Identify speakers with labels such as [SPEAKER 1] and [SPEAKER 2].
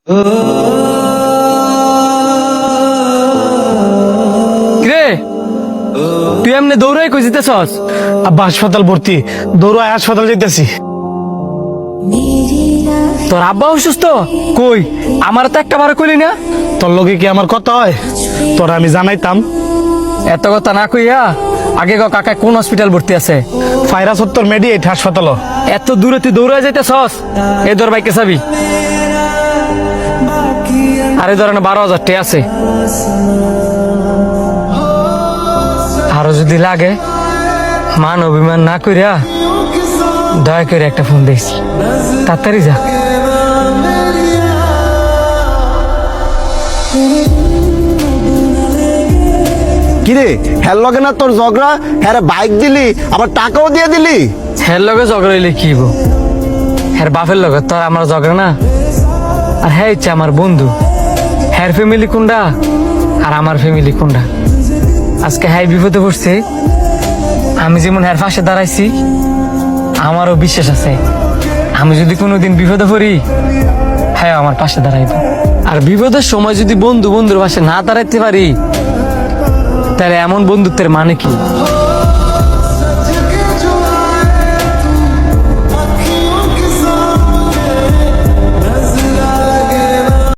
[SPEAKER 1] কিরে তুই এমনি দৌড়াই কই যেতেছস?
[SPEAKER 2] আব্বা হাসপাতাল ভর্তি, দৌড়ায় হাসপাতাল যেতেছি।
[SPEAKER 1] তোর আব্বা অসুস্থ? কই আমার তো একটা বার কইলি না।
[SPEAKER 2] তোর লগে কি আমার কথা হয়? তোর আমি জানাইতাম।
[SPEAKER 1] এত কথা না কইয়া আগে ক কাকা কোন হসপিটাল ভর্তি আছে?
[SPEAKER 2] ফায়রা সত্তর মেডিয়েট হাসপাতাল।
[SPEAKER 1] এত দূরে তুই দৌড়ায় যাইতেছস? এই ধর বাইকে চাবি। আরে ধরেন 12,000 টাকা আছে। আরো যদি লাগে মান অভিমান না কইরা দয়া করে একটা ফোন দিস, তাড়াতাড়ি যা।
[SPEAKER 3] কিরে হ্যার লগে না তোর ঝগড়া? হ্যাঁ বাইক দিলি আবার টাকাও দিয়ে দিলি।
[SPEAKER 1] হ্যার লগে ঝগড়া হইলে কি গো? হ্যার বাপের লগে তোর আমার ঝগড়া না। আর হ্যাঁ ইচ্ছা আমার বন্ধু। হ্যার ফ্যামিলি কোনটা আর আমার ফ্যামিলি কোনটা? আজকে হ্যাঁ বিপদে পড়ছে, আমি যেমন হ্যার পাশে দাঁড়াইছি আমারও বিশ্বাস আছে আমি যদি কোনোদিন বিপদে পড়ি হ্যাঁ আমার পাশে দাঁড়াইব। আর বিপদের সময় যদি বন্ধুর পাশে না দাঁড়াইতে পারি তাহলে এমন বন্ধুত্বের মানে কি?